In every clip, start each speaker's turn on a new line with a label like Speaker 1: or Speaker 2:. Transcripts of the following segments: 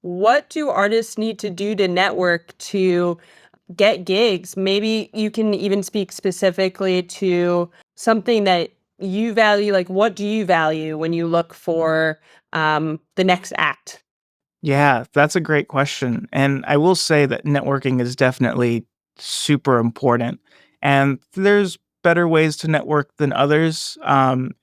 Speaker 1: what do artists need to do to network to get gigs? Maybe you can even speak specifically to something that you value. Like, what do you value when you look for the next act?
Speaker 2: Yeah, that's a great question. And I will say that networking is definitely super important. And there's better ways to network than others.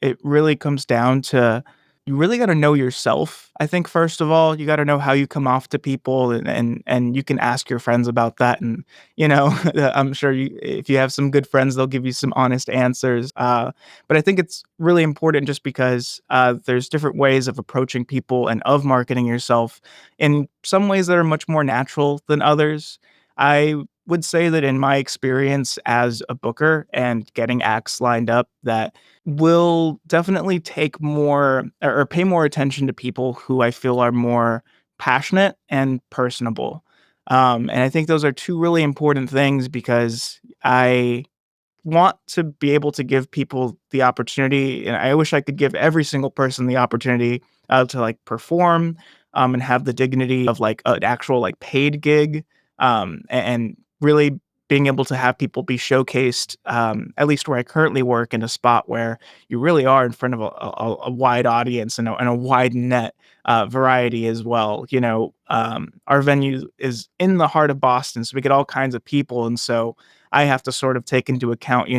Speaker 2: It really comes down to you really got to know yourself. I think first of all, you got to know how you come off to people, and you can ask your friends about that. And you know, I'm sure if you have some good friends, they'll give you some honest answers. But I think it's really important just because there's different ways of approaching people and of marketing yourself in some ways that are much more natural than others. I would say that in my experience as a booker and getting acts lined up, that will definitely take more or pay more attention to people who I feel are more passionate and personable. And I think those are two really important things because I want to be able to give people the opportunity, and I wish I could give every single person the opportunity to like perform, and have the dignity of like an actual like paid gig, and really being able to have people be showcased, at least where I currently work, in a spot where you really are in front of a wide audience and a wide net variety as well. You know, our venue is in the heart of Boston, so we get all kinds of people, and so I have to sort of take into account,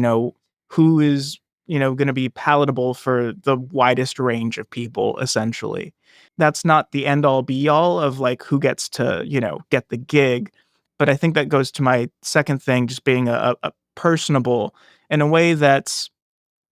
Speaker 2: who is, going to be palatable for the widest range of people, essentially. That's not the end all be all of like who gets to, get the gig. But I think that goes to my second thing, just being a personable in a way that's,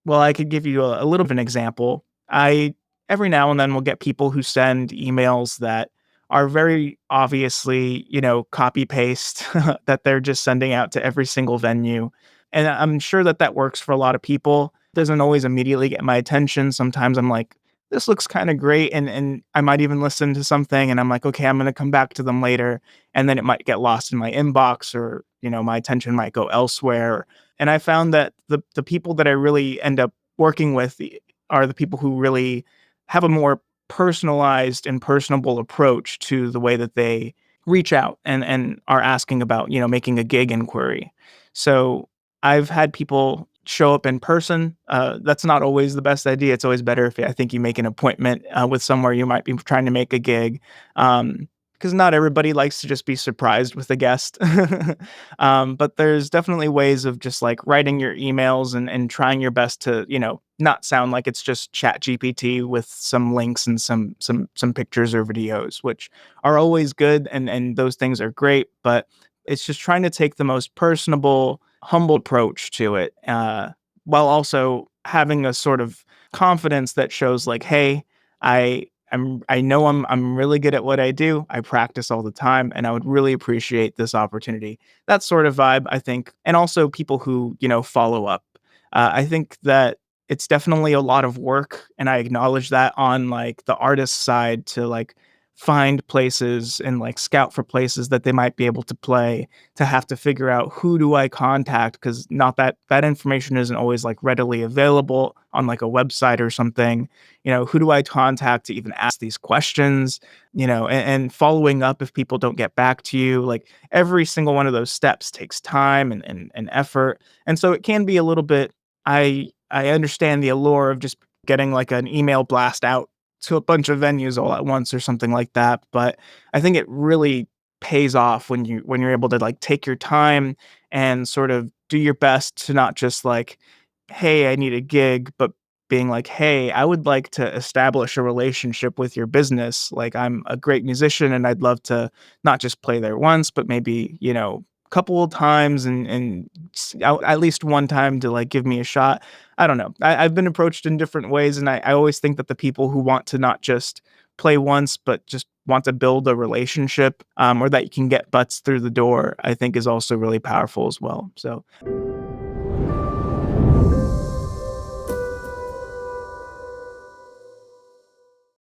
Speaker 2: well, I could give you a little of an example. I every now and then will get people who send emails that are very obviously, copy paste that they're just sending out to every single venue. And I'm sure that that works for a lot of people. Doesn't always immediately get my attention. Sometimes I'm like, this looks kind of great. And I might even listen to something and I'm like, okay, I'm going to come back to them later. And then it might get lost in my inbox, or, my attention might go elsewhere. And I found that the people that I really end up working with are the people who really have a more personalized and personable approach to the way that they reach out and are asking about, making a gig inquiry. So I've had people show up in person. That's not always the best idea. It's always better if I think you make an appointment with somewhere you might be trying to make a gig. Because not everybody likes to just be surprised with a guest. But there's definitely ways of just like writing your emails and trying your best to, not sound like it's just chat GPT with some links and some pictures or videos, which are always good, and those things are great. But it's just trying to take the most personable, humble approach to it, while also having a sort of confidence that shows like, hey, I know I'm really good at what I do. I practice all the time, and I would really appreciate this opportunity. That sort of vibe, I think, and also people who, follow up. I think that it's definitely a lot of work, and I acknowledge that on like the artist side, to like find places and like scout for places that they might be able to play, to have to figure out who do I contact, because not that information isn't always like readily available on like a website or something. Who do I contact to even ask these questions, and following up if people don't get back to you. Like every single one of those steps takes time and effort. And so it can be a little bit, I understand the allure of just getting like an email blast out to a bunch of venues all at once or something like that. But I think it really pays off when you're able to like take your time and sort of do your best to not just like, hey, I need a gig, but being like, hey, I would like to establish a relationship with your business. Like, I'm a great musician and I'd love to not just play there once, but maybe, a couple of times, at least one time to like give me a shot. I don't know. I've been approached in different ways. And I always think that the people who want to not just play once, but just want to build a relationship, or that you can get butts through the door, I think is also really powerful as well. So